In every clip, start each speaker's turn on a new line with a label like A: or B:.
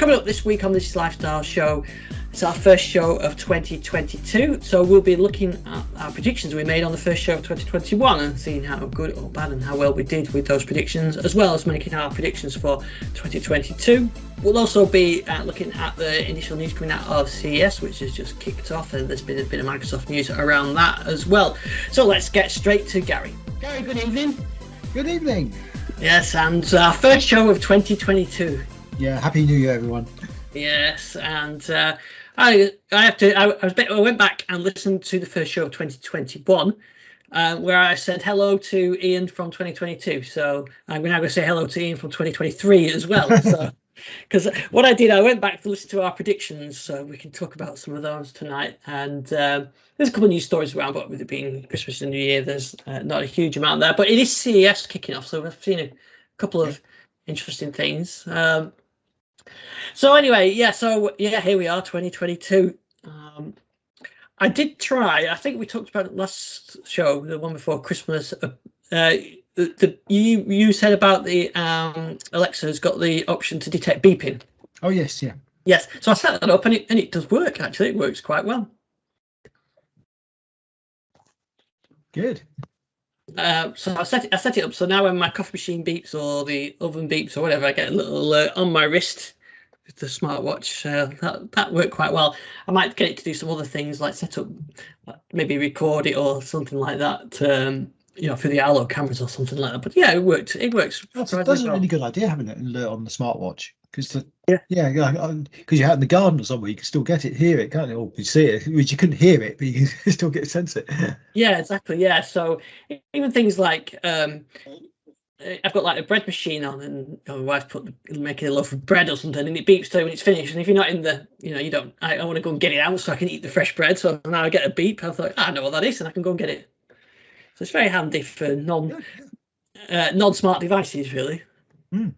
A: coming up this week on this Lifestyle Show, it's our first show of 2022. So we'll be looking at our predictions we made on the first show of 2021 and seeing how good or bad and how well we did with those predictions, as well as making our predictions for 2022. We'll also be looking at the initial news coming out of CES, which has just kicked off, and there's been a bit of Microsoft news around that as well. So let's get straight to Gary. Gary, good evening.
B: Good evening.
A: Yes, and our first show of 2022.
B: Yeah, Happy New Year, everyone.
A: Yes, and I went back and listened to the first show of 2021, where I said hello to Ian from 2022. So I'm now going to say hello to Ian from 2023 as well. So, because what I did, I went back to listen to our predictions, so we can talk about some of those tonight. And there's a couple of news stories around, but with it being Christmas and New Year, there's not a huge amount there. But it is CES kicking off, so we've seen a couple of interesting things. So anyway, here we are, 2022. I did try. I think we talked about it last show, the one before Christmas. You said about the Alexa's got the option to detect beeping.
B: Oh yes, yeah.
A: Yes. So I set that up, and it does work. Actually, it works quite well.
B: Good.
A: So I set it up. So now when my coffee machine beeps or the oven beeps or whatever, I get a little alert on my wrist with the smartwatch. That worked quite well. I might get it to do some other things like set up, maybe record it or something like that. For the Arlo cameras or something like that. But yeah, it worked. It works.
B: That's a really good idea, having it alert on the smartwatch. Because
A: because
B: you're out in the garden or somewhere, you can still get it, hear it, can't you? Or you see it, which you couldn't hear it, but you can still get a sense it.
A: Yeah, exactly. Yeah. So even things like I've got like a bread machine on, and my wife making a loaf of bread or something, and it beeps to when it's finished. And if you're not in the, I want to go and get it out so I can eat the fresh bread. So now I get a beep. I thought, I know what that is, and I can go and get it. So it's very handy for non-smart devices, really.
B: Mm.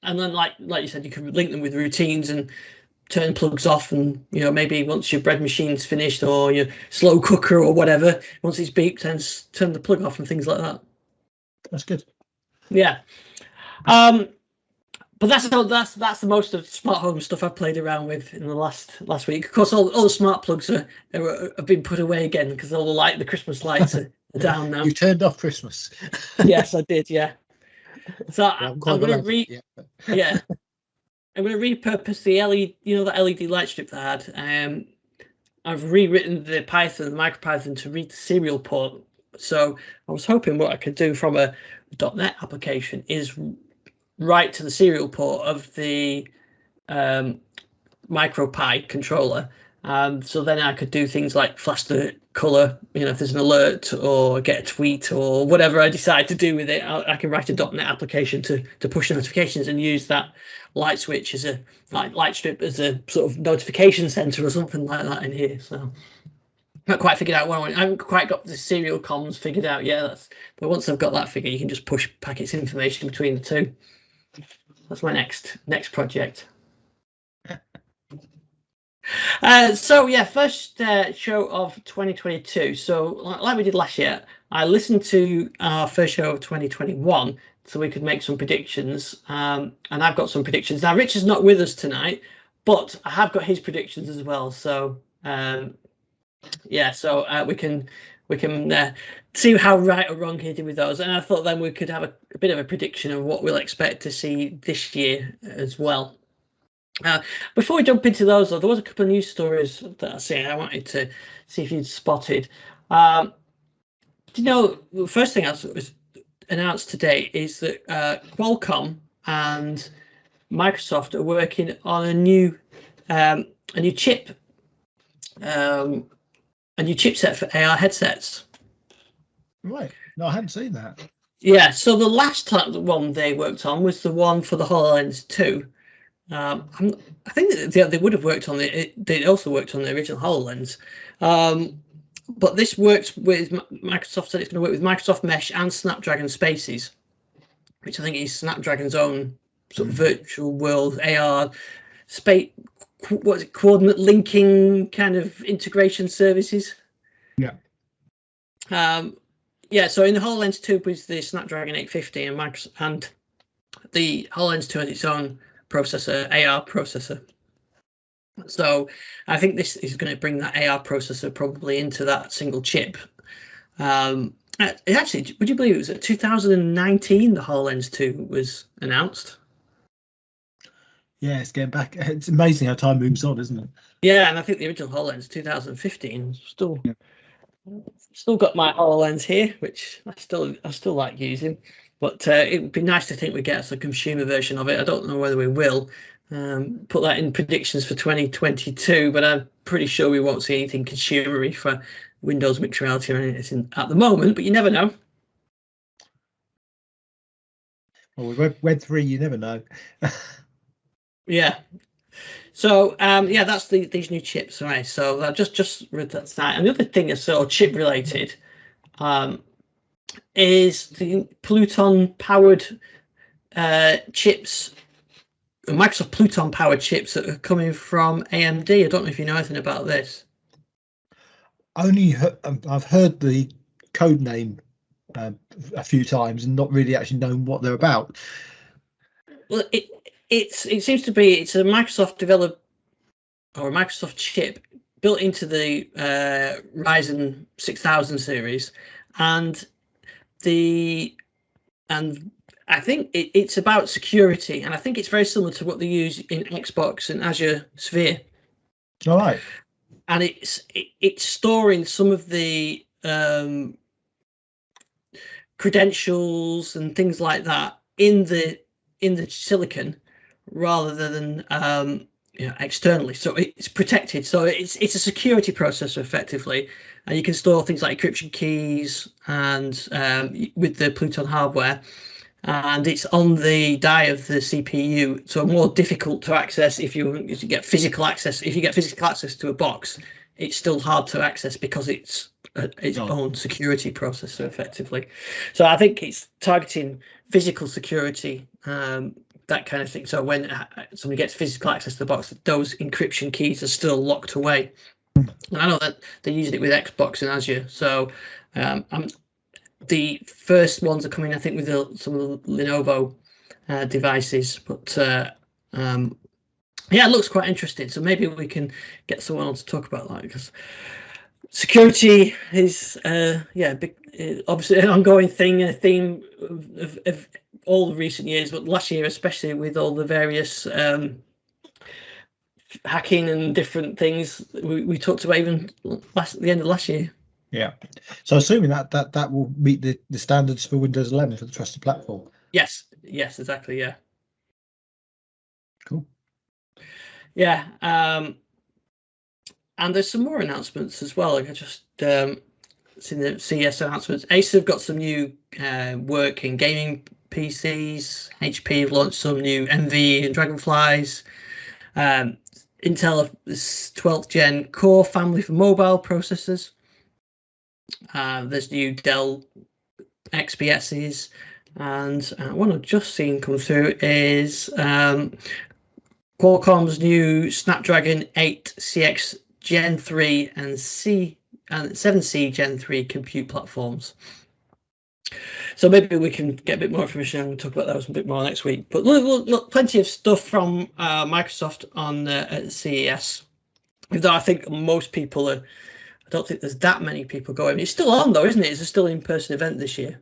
A: And then, like you said, you can link them with routines and turn plugs off. And maybe once your bread machine's finished or your slow cooker or whatever, once it's beeped, then turn the plug off and things like that.
B: That's good.
A: Yeah. But that's the most of smart home stuff I've played around with in the last week. Of course, all the smart plugs have been put away again because all the Christmas lights are down now.
B: You turned off Christmas.
A: Yes, I did. Yeah. So I'm going to I'm going to repurpose the LED, the LED light strip that I had. I've rewritten the MicroPython to read the serial port. So I was hoping what I could do from a .NET application is write to the serial port of the MicroPy controller. So then I could do things like flash the color, if there's an alert or get a tweet or whatever I decide to do with it. I can write a .NET application to push notifications and use that light switch as light strip as a sort of notification center or something like that in here. So I haven't quite figured out what I want. I haven't quite got the serial comms figured out yet. But once I've got that figured, you can just push packets information between the two. That's my next project. First show of 2022. So like we did last year, I listened to our first show of 2021 so we could make some predictions. And I've got some predictions. Now, Richard's not with us tonight, but I have got his predictions as well. So we can see how right or wrong he did with those. And I thought then we could have a bit of a prediction of what we'll expect to see this year as well. Before we jump into those, though, there was a couple of news stories that I wanted to see if you'd spotted. The first thing that was announced today is that Qualcomm and Microsoft are working on a new chip. A new chipset for AR headsets.
B: Right. No, I hadn't seen that.
A: Yeah. So the last one they worked on was the one for the HoloLens 2. I think that they would have worked on they also worked on the original HoloLens. But this works with Microsoft. Said it's going to work with Microsoft Mesh and Snapdragon Spaces, which I think is Snapdragon's own sort of virtual world AR space. What's it, coordinate linking kind of integration services?
B: Yeah.
A: So in the HoloLens 2 was the Snapdragon 850 and the HoloLens 2 has its own processor, AR processor. So I think this is going to bring that AR processor probably into that single chip. Actually, would you believe it was at 2019 the HoloLens 2 was announced?
B: Yeah, it's getting back. It's amazing how time moves on, isn't it?
A: Yeah, and I think the original HoloLens 2015 still got my HoloLens here, which I still like using. But it would be nice to think we get a consumer version of it. I don't know whether we will. Put that in predictions for 2022, but I'm pretty sure we won't see anything consumery for Windows mixed reality or anything at the moment, but you never know.
B: Well, with Web3, you never know.
A: Yeah. So yeah, that's these new chips, right? So I just read that tonight. And the other thing that's sort of chip related is the Pluton powered chips, Microsoft Pluton powered chips that are coming from AMD. I don't know if you know anything about this.
B: I've heard the code name a few times and not really actually known what they're about.
A: Well, it seems to be it's a Microsoft developed or a Microsoft chip built into the Ryzen 6000 series, and I think it's about security, and I think it's very similar to what they use in Xbox and Azure Sphere.
B: All right.
A: And it's storing some of the credentials and things like that in the silicon rather than externally. So it's protected. So it's a security processor effectively, and you can store things like encryption keys and with the Pluton hardware. And it's on the die of the CPU, so more difficult to access if you get physical access. If you get physical access to a box, it's still hard to access because it's its own security processor effectively. So I think it's targeting physical security, that kind of thing. So when somebody gets physical access to the box, those encryption keys are still locked away. And I know that they're using it with Xbox and Azure. So the first ones are coming, I think, with some of the Lenovo devices. But yeah, it looks quite interesting. So maybe we can get someone on to talk about that, because security is obviously an ongoing thing, a theme of all the recent years, but last year especially, with all the various hacking and different things we talked about even the end of last year.
B: Yeah, so assuming that will meet the standards for Windows 11 for the trusted platform.
A: Yes, exactly. Yeah.
B: Cool.
A: Yeah, and there's some more announcements as well. Like I just seen the CES announcements. Acer have got some new work in gaming PCs. HP have launched some new NV and Dragonflies. Intel this 12th gen Core family for mobile processors. There's new Dell XPSs, and one I've just seen come through is Qualcomm's new Snapdragon 8 CX Gen 3 and 7C Gen 3 compute platforms. So maybe we can get a bit more information and talk about those a bit more next week. But look, plenty of stuff from Microsoft on at CES. Though I think most people are. I don't think there's that many people going. It's still on though, isn't it? It's a still in-person event this year.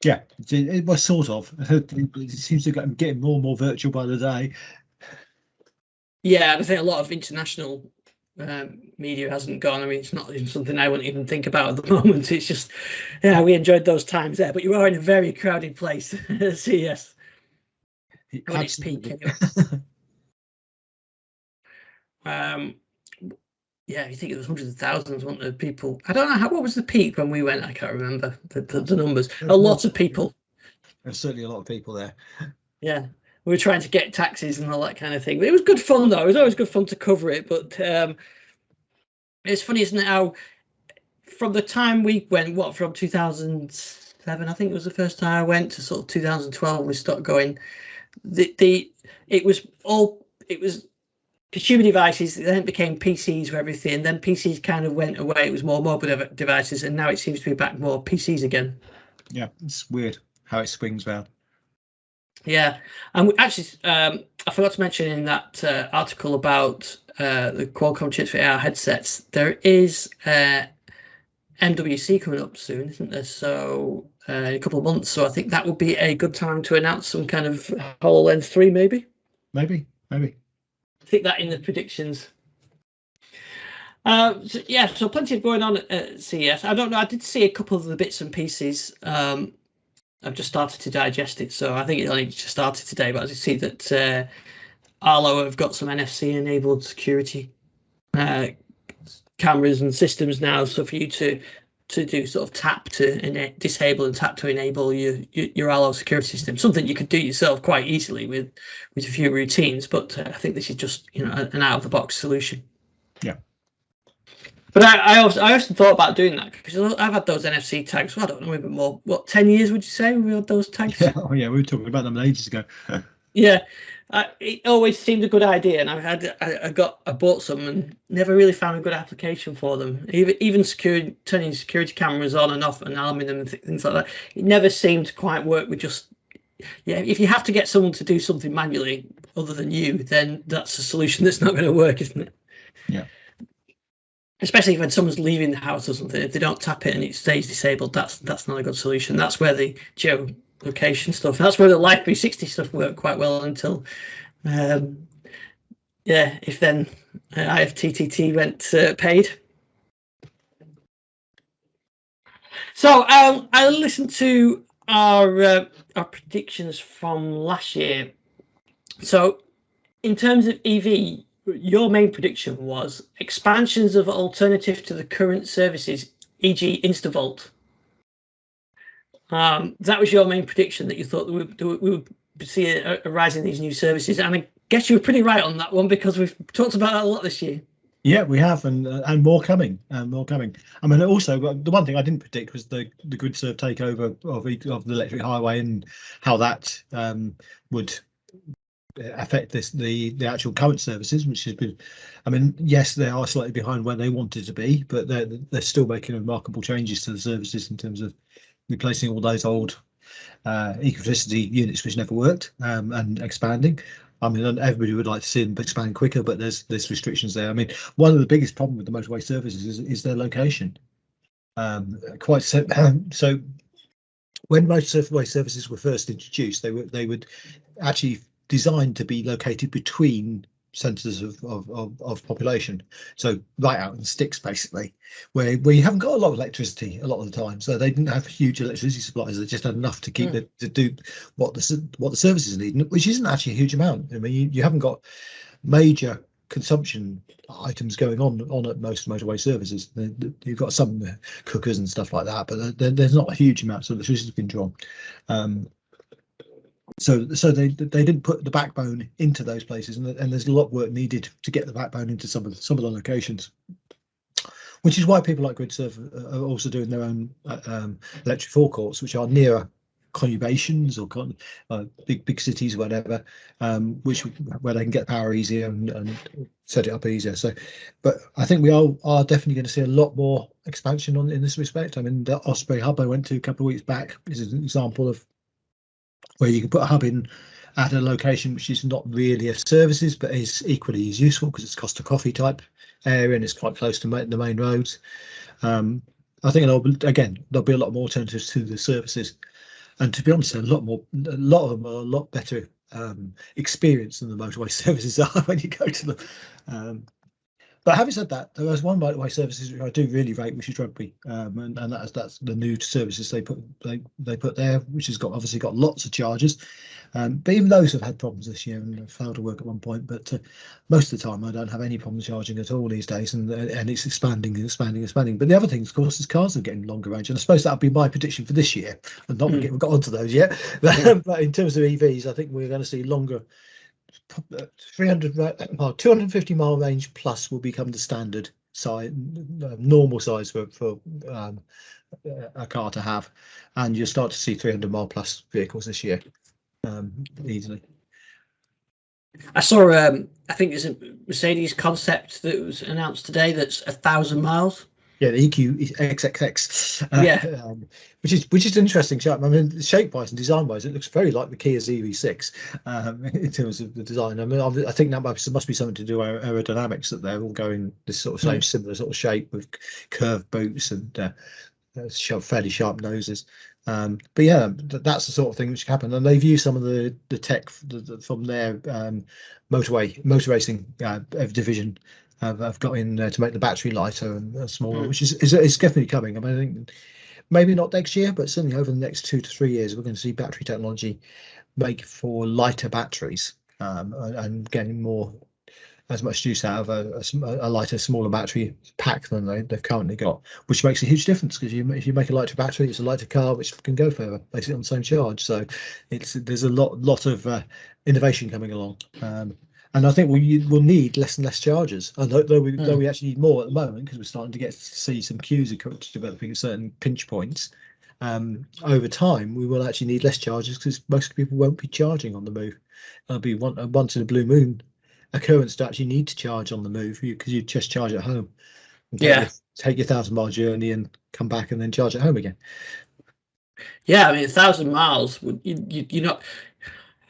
B: Yeah, it was sort of. It seems to be getting more and more virtual by the day.
A: Yeah, I think a lot of international media hasn't gone. I mean, it's not even something I wouldn't even think about at the moment. It's just, yeah, we enjoyed those times there. But you are in a very crowded place at CES when it's peak. Anyway. Yeah, you think it was hundreds of thousands, weren't there, people? I don't know what was the peak when we went. I can't remember the numbers. A lot of people.
B: There's certainly a lot of people there.
A: Yeah, we were trying to get taxis and all that kind of thing. But it was good fun though. It was always good fun to cover it. But it's funny, isn't it? How from the time we went, from 2007, I think it was the first time I went, to sort of 2012, we started going. It was consumer devices, then it became PCs for everything. Then PCs kind of went away. It was more mobile devices, and now it seems to be back more PCs again.
B: Yeah, it's weird how it swings round.
A: Yeah, and actually, I forgot to mention in that article about the Qualcomm chips for AR headsets, there is MWC coming up soon, isn't there? So in a couple of months. So I think that would be a good time to announce some kind of HoloLens 3, maybe.
B: Maybe.
A: I think that in the predictions. So plenty of going on at CES. I don't know. I did see a couple of the bits and pieces. I've just started to digest it, so I think it only just started today. But I did see that Arlo have got some NFC-enabled security cameras and systems now, so for you to do sort of tap to disable and tap to enable your Arlo security system, something you could do yourself quite easily with a few routines. But I think this is just an out-of-the-box solution.
B: Yeah.
A: But I often thought about doing that because I've had those NFC tags. Well, I don't know, maybe more. What, 10 years would you say we had those tags?
B: Yeah, we were talking about them ages ago.
A: Yeah, it always seemed a good idea, and I bought some and never really found a good application for them. Even turning security cameras on and off and arming them and things like that, it never seemed to quite work with just. Yeah, if you have to get someone to do something manually other than you, then that's a solution that's not going to work, isn't it?
B: Yeah.
A: Especially when someone's leaving the house or something, if they don't tap it and it stays disabled, that's not a good solution. That's where the geolocation stuff, that's where the Life 360 stuff worked quite well until, if then IFTTT went paid. So I listened to our predictions from last year. So in terms of EV, your main prediction was expansions of alternative to the current services, e.g. InstaVolt. That was your main prediction, that you thought we would see a rise in these new services. And I guess you were pretty right on that one, because we've talked about that a lot this year.
B: Yeah, we have, and more coming, more coming. I mean, also the one thing I didn't predict was the GridServe takeover of the electric highway and how that would affect the actual current services, which has been, I mean, yes, they are slightly behind where they wanted to be, but they're still making remarkable changes to the services in terms of replacing all those old electricity units which never worked, and expanding. I mean, everybody would like to see them expand quicker, but there's restrictions there. I mean, one of the biggest problems with the motorway services is their location. So when motorway services were first introduced, they would actually designed to be located between centres of population, so right out in the sticks, basically, where you haven't got a lot of electricity a lot of the time. So they didn't have huge electricity supplies; they just had enough to keep it to do what the services need, which isn't actually a huge amount. I mean, you haven't got major consumption items going on at most motorway services. You've got some cookers and stuff like that, but there's not a huge amount of electricity being drawn. So they didn't put the backbone into those places, and there's a lot of work needed to get the backbone into some of the locations, which is why people like GridServe are also doing their own electric forecourts, which are nearer conurbations or big cities, whatever, where they can get power easier and set it up easier. So, but I think we are definitely going to see a lot more expansion in this respect. I mean, the Osprey hub I went to a couple of weeks back is an example of where you can put a hub in at a location which is not really a services, but is equally as useful because it's Costa Coffee type area and it's quite close to the main roads. I think there'll be a lot more alternatives to the services, and to be honest, a lot of them are a lot better experience than the motorway services are when you go to them. But having said that, there was one motorway services which I do really rate, which is Rugby, and that's the new services they put there, which has obviously got lots of charges. But even those have had problems this year and failed to work at one point. But most of the time, I don't have any problems charging at all these days, and it's expanding. But the other thing, of course, is cars are getting longer range, and I suppose that'll be my prediction for this year. And not we've got onto those yet, but in terms of EVs, I think we're going to see longer. 250 mile range plus will become the standard size, normal size for a car to have, and you'll start to see 300 mile plus vehicles this year easily.
A: I saw I think there's a Mercedes concept that was announced today that's 1,000 miles.
B: Yeah, the EQ is XXX,
A: Yeah.
B: which is an interesting shape. I mean, shape wise and design wise, it looks very like the Kia ZV6 in terms of the design. I mean, I think that must be something to do with aerodynamics, that they're all going this sort of same similar sort of shape with curved boots and fairly sharp noses. But yeah, that's the sort of thing which can happen, and they've used some of the tech from their motor racing division. Have got in to make the battery lighter and smaller, which is definitely coming. I mean, I think maybe not next year, but certainly over the next 2 to 3 years, we're going to see battery technology make for lighter batteries and getting more as much use out of a lighter, smaller battery pack than they've currently got, which makes a huge difference, because if you make a lighter battery, it's a lighter car which can go further, basically on the same charge. So there's a lot of innovation coming along. And I think we'll need less and less chargers, though we actually need more at the moment, because we're starting to see some queues developing at certain pinch points. Over time, we will actually need less chargers, because most people won't be charging on the move. There'll be once in a blue moon occurrence to actually need to charge on the move, because you just charge at home. Take your 1,000-mile journey and come back and then charge at home again.
A: Yeah, I mean, 1,000 miles, you're not.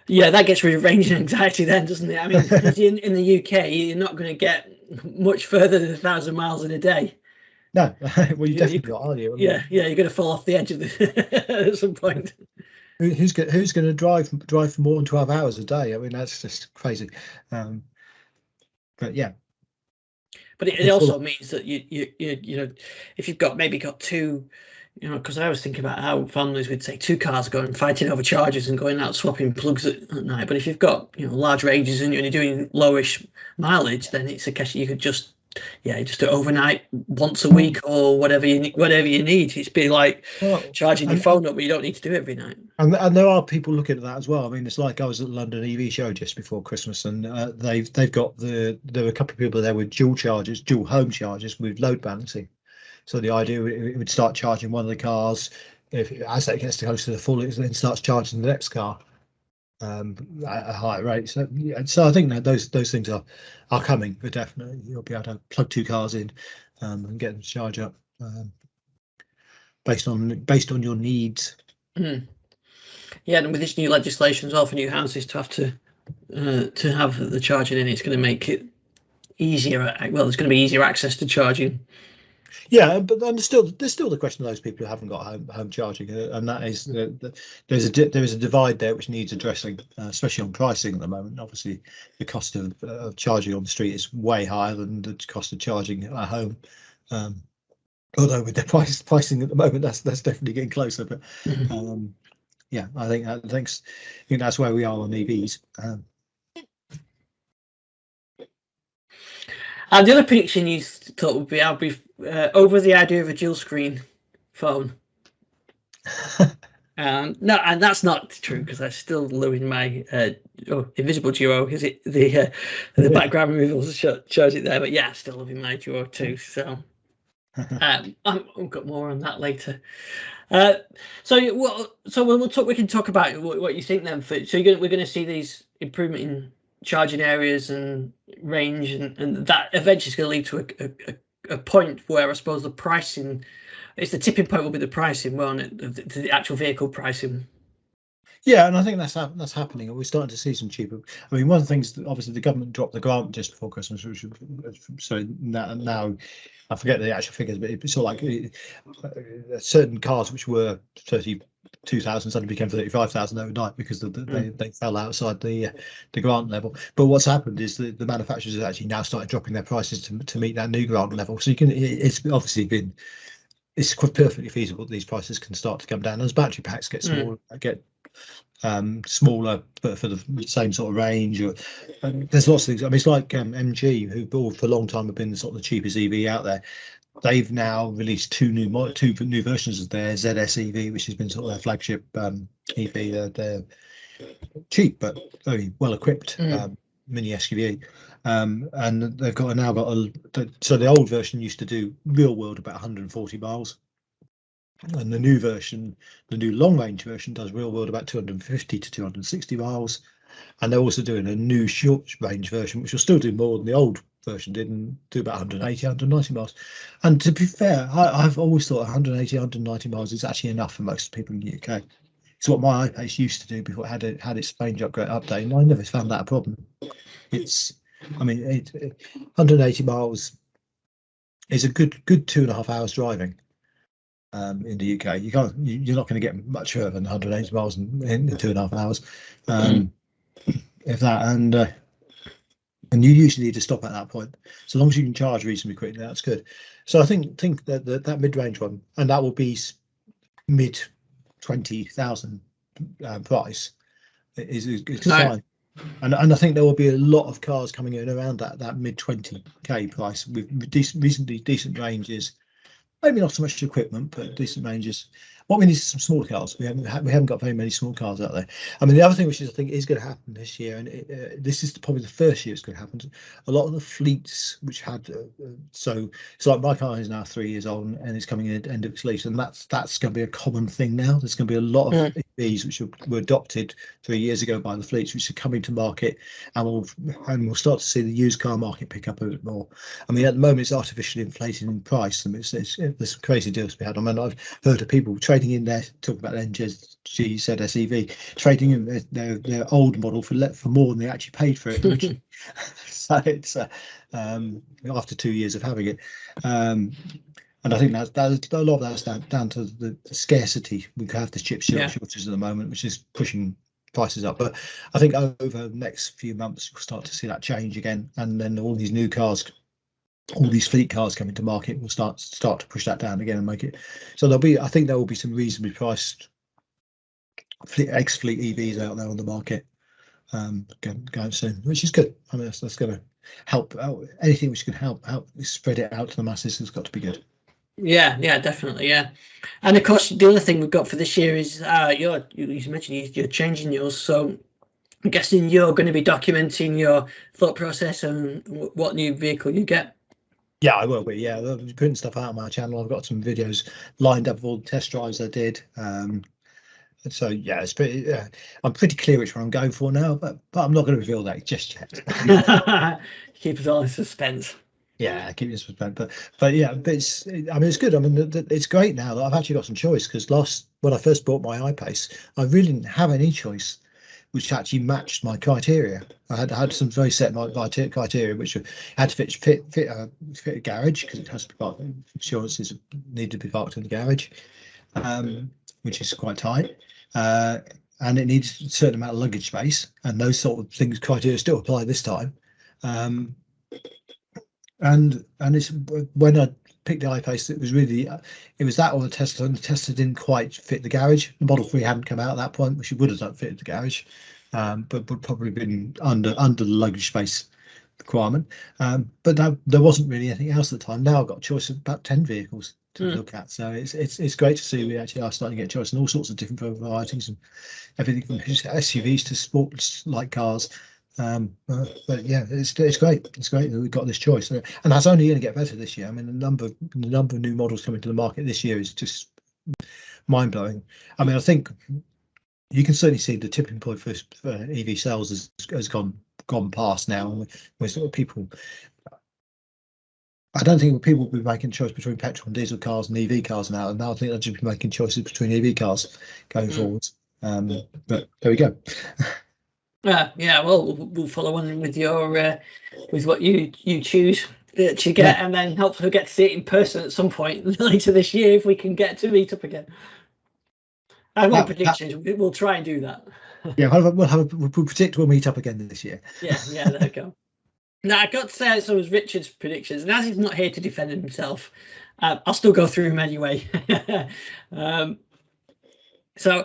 A: Yeah, that gets rid of range anxiety then, doesn't it? I mean, in the UK, you're not going to get much further than 1,000 miles in a day.
B: No, well, you definitely got, are you?
A: Yeah, you're going to fall off the edge of the at some point.
B: Who's going to drive for more than 12 hours a day? I mean, that's just crazy. But yeah.
A: But it also means that you know, if you've got two. You know, because I was thinking about how families would say 2 cars going fighting over chargers and going out swapping plugs at night. But if you've got large ranges and you're doing lowish mileage, then it's a case you could just do it overnight, once a week, or whatever you need. It's be like charging your phone up, but you don't need to do it every night.
B: And there are people looking at that as well. I mean, it's like I was at the London EV show just before Christmas, and they've got there were a couple of people there with dual home chargers with load balancing. So the idea, it would start charging one of the cars, as that gets close to the full, it then starts charging the next car at a high rate. So I think that those things are coming, but definitely you'll be able to plug 2 cars in and get them to charge up based on your needs.
A: Yeah, and with this new legislation as well for new houses to have the charging in, it's going to make it easier. Well, there's going to be easier access to charging.
B: Yeah, but there's still the question of those people who haven't got home charging, and that is there is a divide there which needs addressing, especially on pricing at the moment. Obviously, the cost of charging on the street is way higher than the cost of charging at home. Although with the pricing at the moment, that's definitely getting closer. But yeah, I think that's where we are on EVs.
A: And the other prediction you thought would be, I'll be over the idea of a dual screen phone. No, and that's not true, because I still live in my invisible Duo. Is it the background removal to charge it there? But yeah, I still live in my Duo too. So I've got more on that later. So we'll talk. We can talk about what you think then. We're going to see these improvement in charging areas and range, and that eventually is going to lead to a point where I suppose the pricing, it's the tipping point will be the pricing, won't it? The actual vehicle pricing.
B: Yeah, and I think that's happening, and we're starting to see some cheaper. I mean, one of the things that obviously the government dropped the grant just before Christmas, so now I forget the actual figures, but it's sort of like certain cars which were 32,000 suddenly became 35,000 overnight because they fell outside the grant level. But what's happened is the manufacturers have actually now started dropping their prices to meet that new grant level. So it's obviously it's quite perfectly feasible that these prices can start to come down as battery packs get smaller, smaller, but for the same sort of range. There's lots of things. I mean, it's like MG, who for a long time have been sort of the cheapest EV out there. They've now released two new versions of their ZS EV, which has been sort of their flagship EV. They're cheap but very well equipped mini SUV, and they've now got so the old version used to do real world about 140 miles. And the new version, the new long range version, does real world about 250 to 260 miles. And they're also doing a new short range version, which will still do more than the old version did, and do about 180, 190 miles. And to be fair, I've always thought 180, 190 miles is actually enough for most people in the UK. It's what my iPace used to do before it had its range update, and I never found that a problem. I mean, 180 miles is a good 2.5 hours driving. In the UK, you're not going to get much further than 180 miles in 2.5 hours, if that. And you usually need to stop at that point. So long as you can charge reasonably quickly, that's good. So I think that mid-range one, and that will be mid 20,000 price, is fine. And I think there will be a lot of cars coming in around that mid 20k price with reasonably decent ranges. Maybe not so much equipment, but decent ranges. What we need is some small cars. We haven't got very many small cars out there. I mean, the other thing which I think is going to happen this year, and this is probably the first year it's going to happen. A lot of the fleets which had so like my car is now 3 years old and it's coming in at the end of its lease, and that's going to be a common thing now. There's going to be a lot of EVs which were adopted 3 years ago by the fleets, which are coming to market, and we'll start to see the used car market pick up a bit more. I mean, at the moment it's artificially inflated in price, and there's crazy deals to be had. I mean, I've heard of people trading in their, talking about NG ZSEV, trading in their old model for more than they actually paid for it. So it's after 2 years of having it, and I think that's a lot of that's down to the scarcity. We have the chip shortages at the moment, which is pushing prices up. But I think over the next few months we'll start to see that change again, and then all these new cars, all these fleet cars coming to market will start to push that down again and make it. So I think there will be some reasonably priced ex-fleet EVs out there on the market going soon, which is good. I mean, that's going to help out. Anything which can help spread it out to the masses has got to be good.
A: Yeah, definitely, yeah. And of course, the other thing we've got for this year is you mentioned you're changing yours, so I'm guessing you're going to be documenting your thought process and what new vehicle you get.
B: Yeah, I will be. Yeah, I'll be putting stuff out on my channel. I've got some videos lined up of all the test drives I did. So yeah, it's pretty. I'm pretty clear which one I'm going for now, but I'm not going to reveal that just yet.
A: Keep us all in suspense.
B: Yeah, keep it in suspense. But yeah, it's good. I mean, it's great now that I've actually got some choice, because when I first bought my iPace, I really didn't have any choice which actually matched my criteria. I had some very set criteria, which had to fit a garage, because it has to be parked. Insurances need to be parked in the garage, which is quite tight, and it needs a certain amount of luggage space, and those sort of things criteria still apply this time. And it's when I picked the iPace, it was that or the Tesla, and the Tesla didn't quite fit the garage. The Model 3 hadn't come out at that point, which it would have done fit the garage, but would probably been under the luggage space requirement. But there wasn't really anything else at the time. Now I've got a choice of about 10 vehicles to look at, so it's great to see we actually are starting to get choice in all sorts of different varieties, and everything from SUVs to sports like cars. But yeah, it's great. It's great that we've got this choice, and that's only going to get better this year. I mean, the number of new models coming to the market this year is just mind blowing. I mean, I think you can certainly see the tipping point for EV sales has gone past now. Where sort of people, I don't think people will be making choice between petrol and diesel cars and EV cars now. And now I think they'll just be making choices between EV cars going forwards. But there we go.
A: Yeah, well, we'll follow on with your with what you choose to get, and then hopefully we'll get to see it in person at some point later this year if we can get to meet up again. I have predictions. We'll try and do that.
B: Yeah, we'll predict we'll meet up again this year.
A: Yeah, there we go. Now I got to say some of Richard's predictions, and as he's not here to defend himself, I'll still go through them anyway. So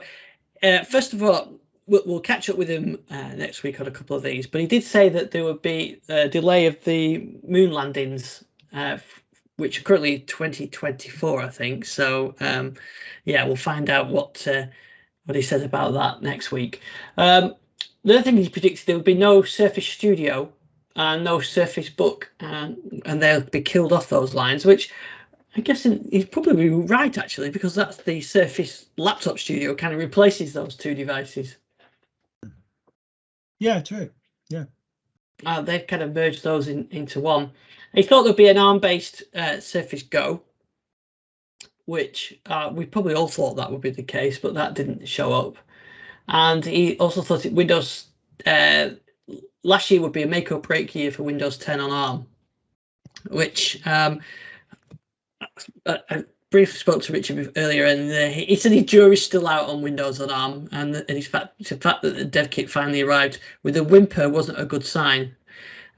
A: first of all, we'll catch up with him next week on a couple of these, but he did say that there would be a delay of the moon landings, which are currently 2024, I think. So yeah, we'll find out what he says about that next week. The other thing he predicted, there would be no Surface Studio and no Surface Book, and they'll be killed off those lines, which I guess he's probably right, actually, because that's the Surface Laptop Studio kind of replaces those two devices.
B: Yeah, true. Yeah.
A: they've kind of merged those into one. He thought there'd be an ARM-based Surface Go, which we probably all thought that would be the case, but that didn't show up. And he also thought Windows last year would be a make or break year for Windows 10 on ARM, which I briefly spoke to Richard earlier, and he said his jury's still out on Windows on ARM, and the fact that the dev kit finally arrived with a whimper wasn't a good sign.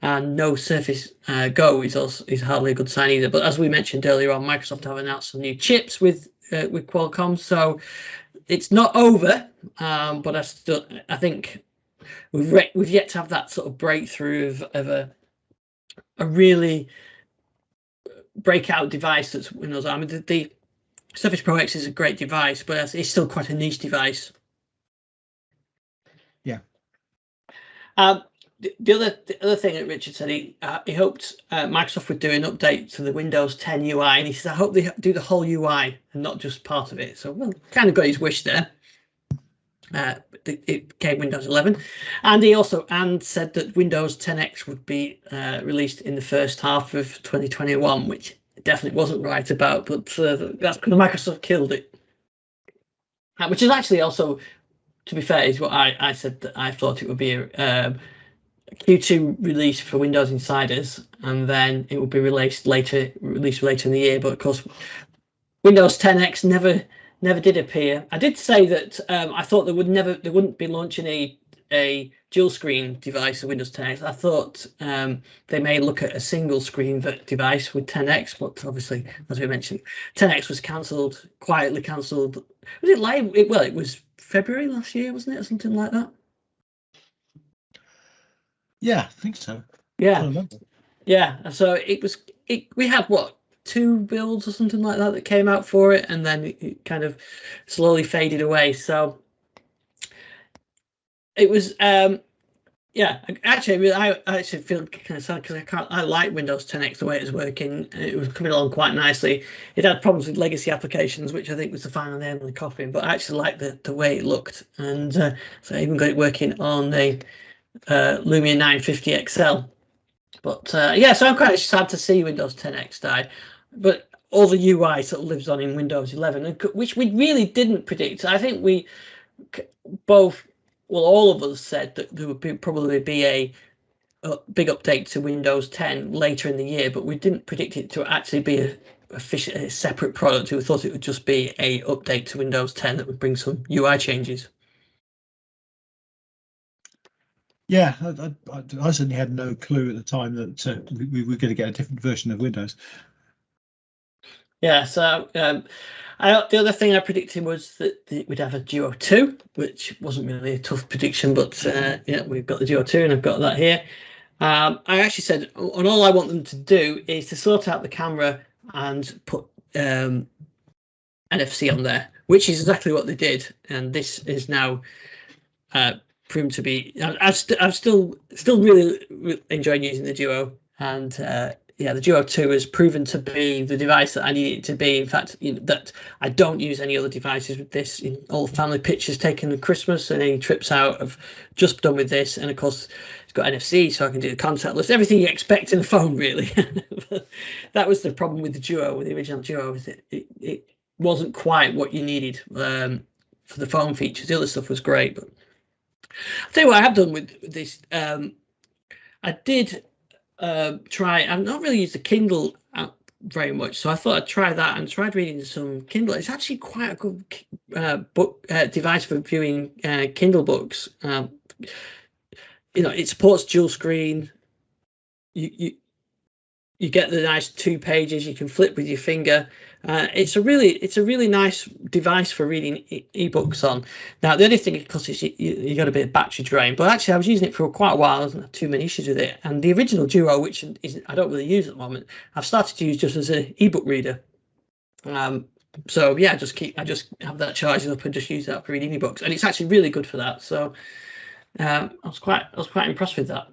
A: And no Surface Go is hardly a good sign either. But as we mentioned earlier on, Microsoft have announced some new chips with Qualcomm, so it's not over. But I think we've yet to have that sort of breakthrough of a really breakout device that's Windows ARM. The Surface Pro X is a great device, but it's still quite a niche device.
B: Yeah.
A: The other thing that Richard said, he hoped Microsoft would do an update to the Windows 10 UI, and he said, I hope they do the whole UI and not just part of it. So, well, kind of got his wish there. It came Windows 11, and he also said that Windows 10X would be released in the first half of 2021, which definitely wasn't right about, but that's because Microsoft killed it. Which is actually also, to be fair, is what I said that I thought it would be a Q2 release for Windows Insiders, and then it will be released later in the year. But of course, Windows 10X never did appear. I did say that I thought they wouldn't be launching a dual screen device of Windows 10X. I thought they may look at a single screen device with 10X, but obviously, as we mentioned, 10X was quietly cancelled. Was it live? Well, it was February last year, wasn't it, or something like that?
B: Yeah, I think so.
A: Yeah, so we had what, 2 builds or something like that came out for it, and then it kind of slowly faded away. So it was actually I actually feel kind of sad because I like Windows 10X the way it was working. It was coming along quite nicely. It had problems with legacy applications, which I think was the final nail in the coffin, but I actually liked the way it looked, and so I even got it working on the Lumia 950 XL. But so I'm quite sad to see Windows 10X die, but all the UI sort of lives on in Windows 11, which we really didn't predict. I think we both, well, all of us said that there would probably be a big update to Windows 10 later in the year, but we didn't predict it to actually be a separate product. We thought it would just be a update to Windows 10 that would bring some UI changes.
B: Yeah, I certainly had no clue at the time that we were going to get a different version of Windows.
A: Yeah, so the other thing I predicted was that we'd have a Duo 2, which wasn't really a tough prediction, but yeah, we've got the Duo 2, and I've got that here. I actually said, and all I want them to do is to sort out the camera and put NFC on there, which is exactly what they did, and this is now proven to be. I'm still really enjoying using the Duo, and yeah, the Duo 2 has proven to be the device that I need it to be. In fact, that I don't use any other devices with this. All family pictures taken at Christmas and any trips out, I've just done with this. And of course, it's got NFC, so I can do the contactless, everything you expect in a phone, really. That was the problem with the Duo, with the original Duo, was it wasn't quite what you needed for the phone features. The other stuff was great, but I'll tell you what I have done with this. I did try. I've not really used the Kindle app very much, so I thought I'd try that and tried reading some Kindle. It's actually quite a good book device for viewing Kindle books. It supports dual screen. You get the nice 2 pages you can flip with your finger. It's a really nice device for reading ebooks on. Now the only thing, of course, is you got a bit of battery drain, but actually I was using it for quite a while. I didn't have too many issues with it. And the original Duo, which I don't really use at the moment, I've started to use just as an ebook reader. So yeah, I just have that charged up and just use that for reading ebooks, and it's actually really good for that. So I was quite impressed with that.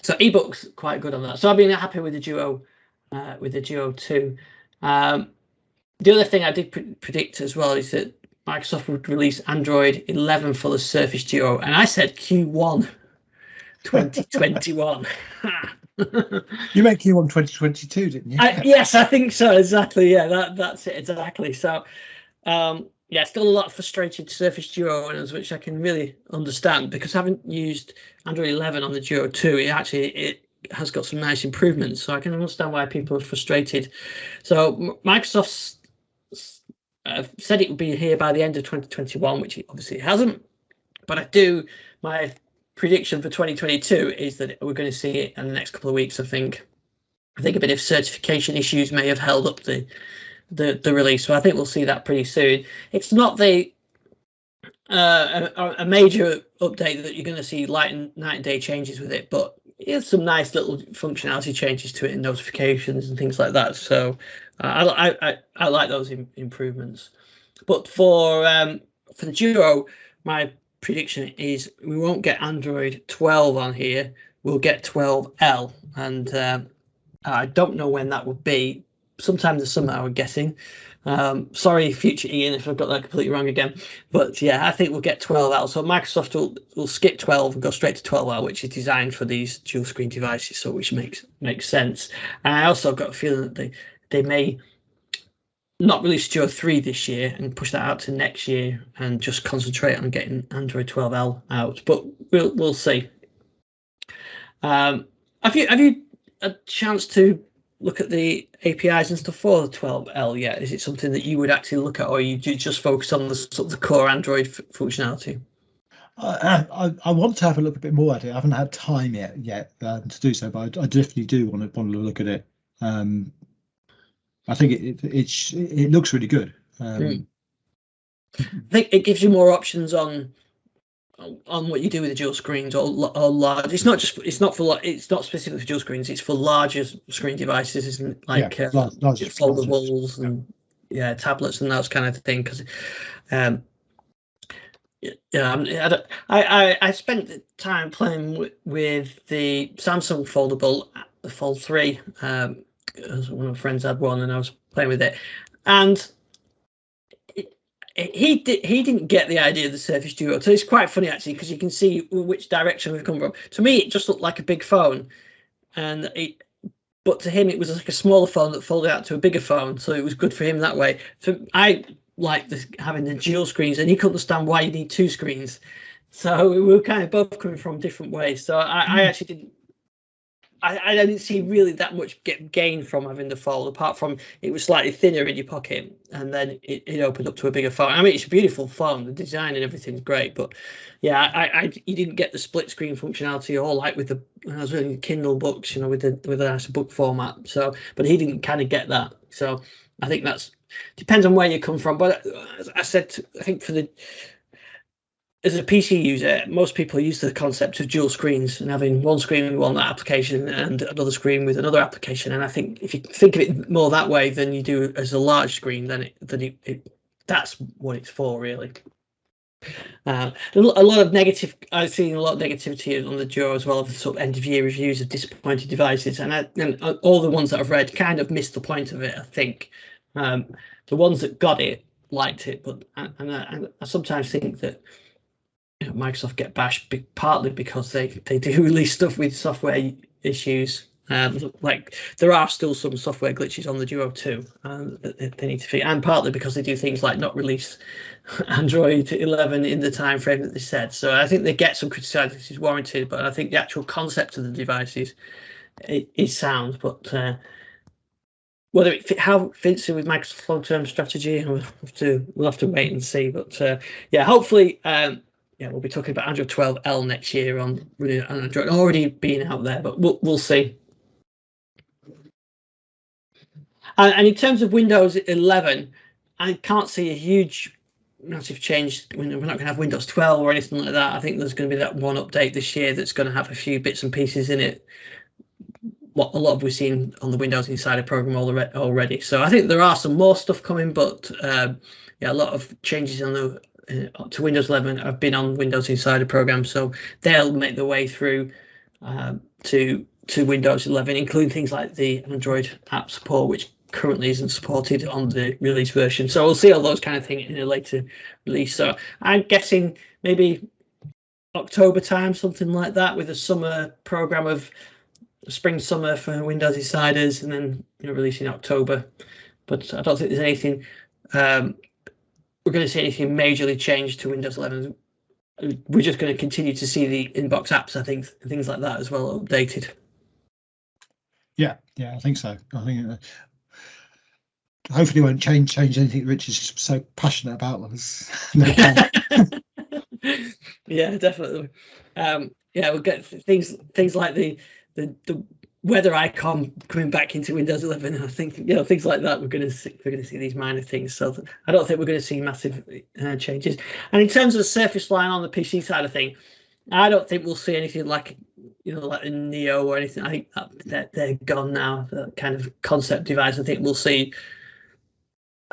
A: So ebooks quite good on that. So I've been happy with the Duo 2. The other thing I did predict as well is that Microsoft would release Android 11 for the Surface Duo, and I said Q1. 2021.
B: You meant Q1 2022, didn't you?
A: Yes, I think so. Exactly. Yeah, that's it. Exactly. So, yeah, still a lot of frustrated Surface Duo owners, which I can really understand because having used Android 11 on the Duo 2, it has got some nice improvements. So I can understand why people are frustrated. So Microsoft's said it would be here by the end of 2021, which it obviously hasn't. But my prediction for 2022 is that we're going to see it in the next couple of weeks. I think a bit of certification issues may have held up the release, so I think we'll see that pretty soon. It's not a major update that you're going to see night and day changes with it, but it's some nice little functionality changes to it and notifications and things like that. So I like those improvements. But for the Duo, my prediction is we won't get Android 12 on here. We'll get 12L, and I don't know when that would be. Sometime this summer, I'm guessing. Sorry, future Ian, if I've got that completely wrong again. But yeah, I think we'll get 12L. So Microsoft will skip 12 and go straight to 12L, which is designed for these dual screen devices, so which makes sense. And I also got a feeling that they may not release Duo 3 this year and push that out to next year and just concentrate on getting Android 12L out. But we'll see. Have you a chance to look at the APIs and stuff for the 12L yet? Is it something that you would actually look at, or you just focus on the sort of the core Android functionality?
B: I want to have a look a bit more at it. I haven't had time yet to do so, but I definitely do want to look at it. I think it looks really good.
A: I think it gives you more options on what you do with the dual screens or large. It's not specifically for dual screens. It's for larger screen devices, isn't it? Like foldables and tablets and that kind of thing. Because I spent time playing with the Samsung foldable, the Fold 3. One of my friends had one, and I was playing with it, and he didn't get the idea of the Surface Duo. So it's quite funny actually, because you can see which direction we've come from. To me, it just looked like a big phone, but to him, it was like a smaller phone that folded out to a bigger phone. So it was good for him that way. So I like having the dual screens, and he couldn't understand why you need two screens. So we were kind of both coming from different ways. So I actually didn't. I didn't see really that much gain from having the Fold, apart from it was slightly thinner in your pocket, and then it opened up to a bigger phone. I mean, it's a beautiful phone, the design and everything's great, but yeah, you didn't get the split screen functionality or like with when I was reading Kindle books, with a nice book format. So, but he didn't kind of get that. So I think depends on where you come from. But as I said, I think as a PC user, most people use the concept of dual screens and having one screen with one application and another screen with another application. And I think if you think of it more that way than you do as a large screen, then that's what it's for, really. I've seen a lot of negativity on the Duo as well, of sort of end of year reviews of disappointed devices, and all the ones that I've read kind of missed the point of it. I think the ones that got it liked it, but I sometimes think that Microsoft get bashed partly because they do release stuff with software issues. Like there are still some software glitches on the Duo 2 that they need to fix, and partly because they do things like not release Android 11 in the time frame that they said. So I think they get some criticism, this is warranted, but I think the actual concept of the devices is sound. But how it fits in with Microsoft's long-term strategy, we'll have to wait and see. But hopefully. We'll be talking about Android 12L next year on Android already being out there, but we'll see. And in terms of Windows 11, I can't see a massive change. We're not going to have Windows 12 or anything like that. I think there's going to be that one update this year that's going to have a few bits and pieces in it. A lot of we've seen on the Windows Insider program already. So I think there are some more stuff coming, but a lot of changes on to Windows 11 have been on Windows Insider program, so they'll make their way through to Windows 11, including things like the Android app support, which currently isn't supported on the release version. So we'll see all those kind of things in a later release. So I'm guessing maybe October time, something like that, with a summer program of spring summer for Windows Insiders, and then release in October. But I don't think there's anything we're going to see anything majorly change to Windows 11. We're just going to continue to see the inbox apps, I think, and things like that as well, updated.
B: Yeah, I think so. I think hopefully it won't change anything Rich is so passionate about.
A: Yeah, definitely. We'll get things like the weather icon coming back into Windows 11. I think things like that. We're going to see these minor things. So I don't think we're going to see massive changes. And in terms of the Surface line on the PC side of thing, I don't think we'll see anything like like the Neo or anything. I think that they're gone now. The kind of concept device. I think we'll see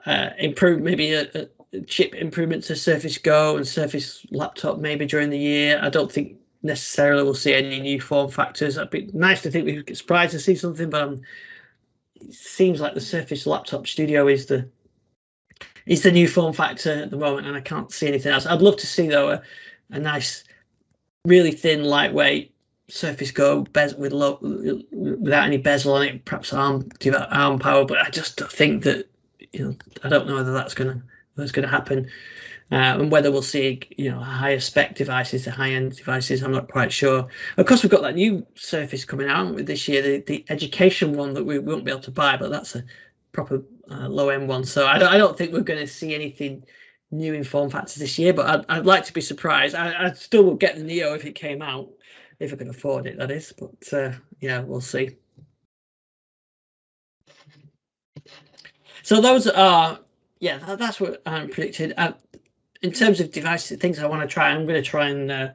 A: maybe a chip improvement to Surface Go and Surface Laptop maybe during the year. I don't think necessarily we'll see any new form factors. It'd be nice to think we get surprised to see something, but it seems like the Surface Laptop Studio is the new form factor at the moment, and I can't see anything else. I'd love to see though a nice, really thin, lightweight Surface Go without any bezel on it, perhaps arm power. But I just think that I don't know whether that's going to happen. And whether we'll see, higher spec devices, the high-end devices, I'm not quite sure. Of course, we've got that new Surface coming out with this year, the education one that we won't be able to buy, but that's a proper low-end one. So I don't think we're going to see anything new in form factors this year, but I'd like to be surprised. I still would get the Neo if it came out, if I can afford it, that is. But we'll see. So those are, that's what I'm predicted. In terms of devices, things I want to try, I'm going to try and I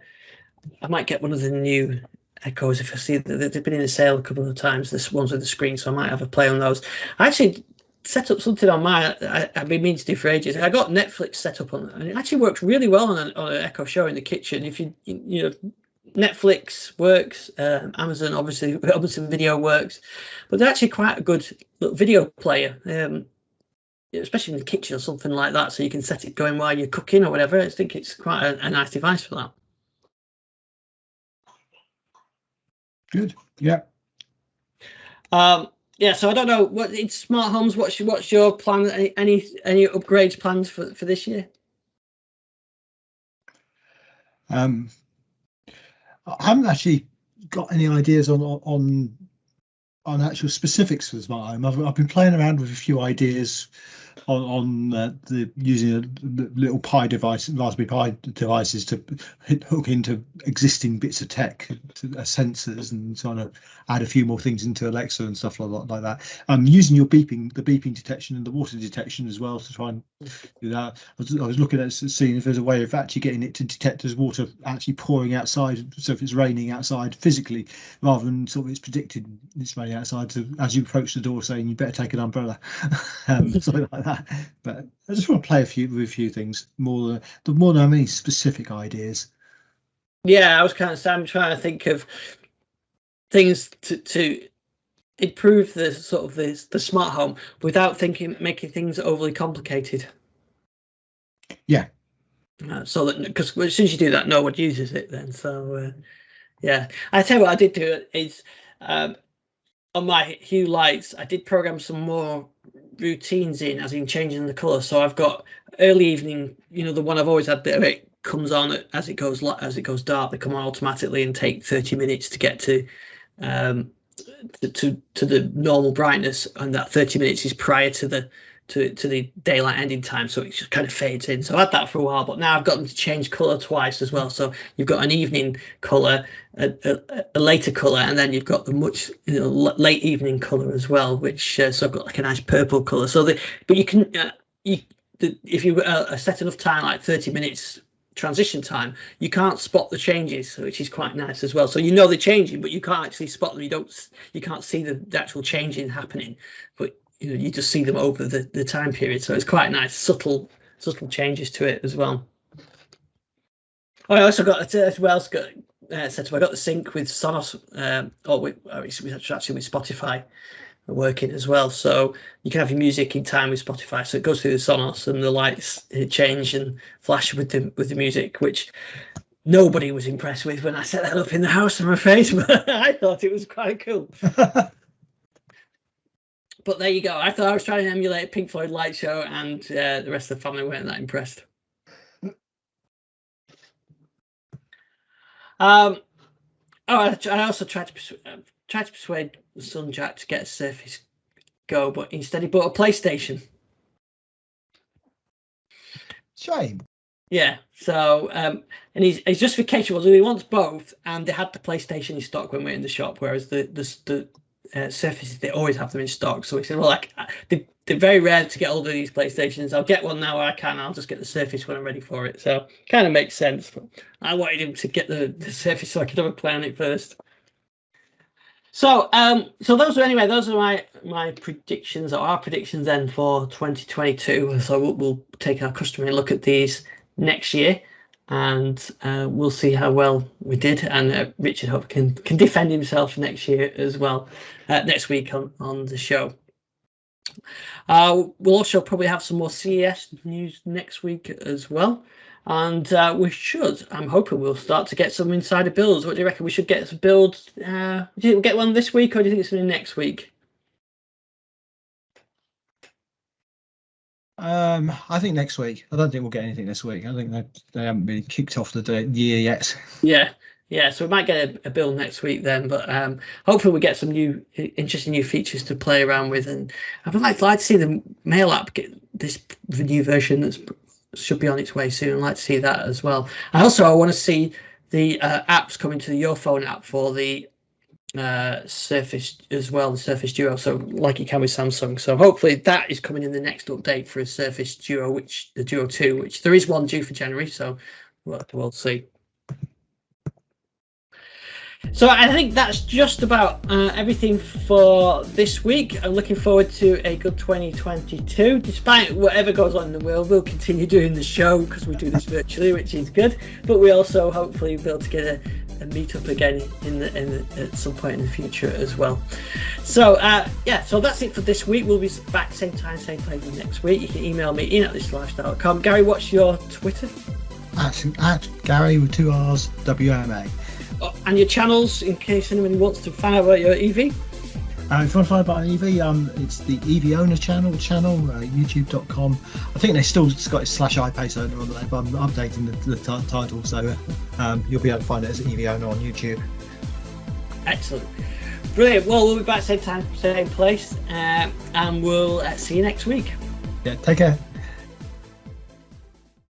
A: might get one of the new Echoes if I see that they've been in the sale a couple of times. This one's with the screen, so I might have a play on those. I actually set up something on mine I've been meaning to do for ages. I got Netflix set up on, and it actually works really well on an Echo Show in the kitchen. If you Netflix works, Amazon obviously Video works, but they're actually quite a good little video player. Especially in the kitchen or something like that, so you can set it going while you're cooking or whatever. I think it's quite a nice device for that.
B: Good. Yeah.
A: So I don't know what in smart homes. What's your plan? Any upgrades planned for this year?
B: I haven't actually got any ideas on actual specifics for the smart home. I've been playing around with a few ideas on the using a little Pi device, Raspberry Pi devices to hook into existing bits of tech, sensors, and trying to add a few more things into Alexa and stuff like that. Using the beeping detection and the water detection as well to try and do that. I was looking at seeing if there's a way of actually getting it to detect as water actually pouring outside. So if it's raining outside physically, rather than sort of it's predicted it's raining outside, so as you approach the door saying you better take an umbrella, something like that. But I just want to play with a few things more than I have any specific ideas.
A: Yeah, I was kind of I'm trying to think of things to improve the sort of the smart home without making things overly complicated.
B: Yeah.
A: So that because as soon as you do that, no one uses it then. So I tell you what I did do is on my Hue lights, I did program some more routines in, as in changing the color. So I've got early evening, the one I've always had that it comes on as it goes dark. They come on automatically and take 30 minutes to get to the normal brightness, and that 30 minutes is prior to the daylight ending time, so it just kind of fades in. So I had that for a while, but now I've got them to change color twice as well. So you've got an evening color, a later color, and then you've got the much late evening color as well, which so I've got like a nice purple color. So but you can if you set enough time, like 30 minutes transition time, you can't spot the changes, which is quite nice as well. So they're changing, but you can't actually spot them. You can't see the actual changing happening, but you just see them over the time period. So it's quite nice, subtle changes to it as well. I also got set up. I got the sync with Sonos, it's actually with Spotify working as well. So you can have your music in time with Spotify. So it goes through the Sonos, and the lights change and flash with the music, which nobody was impressed with when I set that up in the house, I'm afraid, but I thought it was quite cool. But there you go. I thought I was trying to emulate a Pink Floyd light show, and the rest of the family weren't that impressed. I also tried to persuade the son Jack to get a Surface Go, but instead he bought a PlayStation.
B: Shame.
A: Yeah. So and his justification was he wants both, and they had the PlayStation in stock when we were in the shop, whereas the Surfaces, they always have them in stock. So he said, well, they're very rare to get hold of these PlayStations. I'll get one now. I can. I'll just get the Surface when I'm ready for it. So kind of makes sense. But I wanted him to get the Surface so I could have a play on it first. So those are my predictions, or our predictions then for 2022. So we'll take our customary look at these next year, and we'll see how well we did. And Richard Hope can defend himself next year as well, next week on the show. We'll also probably have some more CES news next week as well. And I'm hoping we'll start to get some insider builds. What do you reckon? We should get some builds. Do you think we'll get one this week, or do you think it's going to be next week?
B: I think next week. I don't think we'll get anything this week. I think they haven't been kicked off the year yet.
A: Yeah. So we might get a build next week then, but hopefully we get some interesting new features to play around with. And I would like to see the Mail app get this new version that should be on its way soon. I'd like to see that as well. I want to see the apps coming to the Your Phone app for the Surface as well, the Surface Duo, so like you can with Samsung. So hopefully that is coming in the next update for a Surface Duo, the Duo 2, which there is one due for January, so we'll see. So I think that's just about everything for this week. I'm looking forward to a good 2022. Despite whatever goes on in the world, we'll continue doing the show because we do this virtually, which is good. But we also hopefully will be able to get a meet up again at some point in the future as well. So so that's it for this week. We'll be back same time, same place next week. You can email me in@thislifestyle.com. Gary, what's your Twitter?
B: At Gary with 2 R's WMA.
A: And your channels, in case anybody wants to find out about your EV?
B: If you want to find out about an EV, it's the EV Owner channel, youtube.com. I think they still got it /iPace owner on there, but I'm updating the title, so you'll be able to find it as EV Owner on YouTube.
A: Excellent. Brilliant. Well, we'll be back same time, same place, and we'll see you next week.
B: Yeah, take care.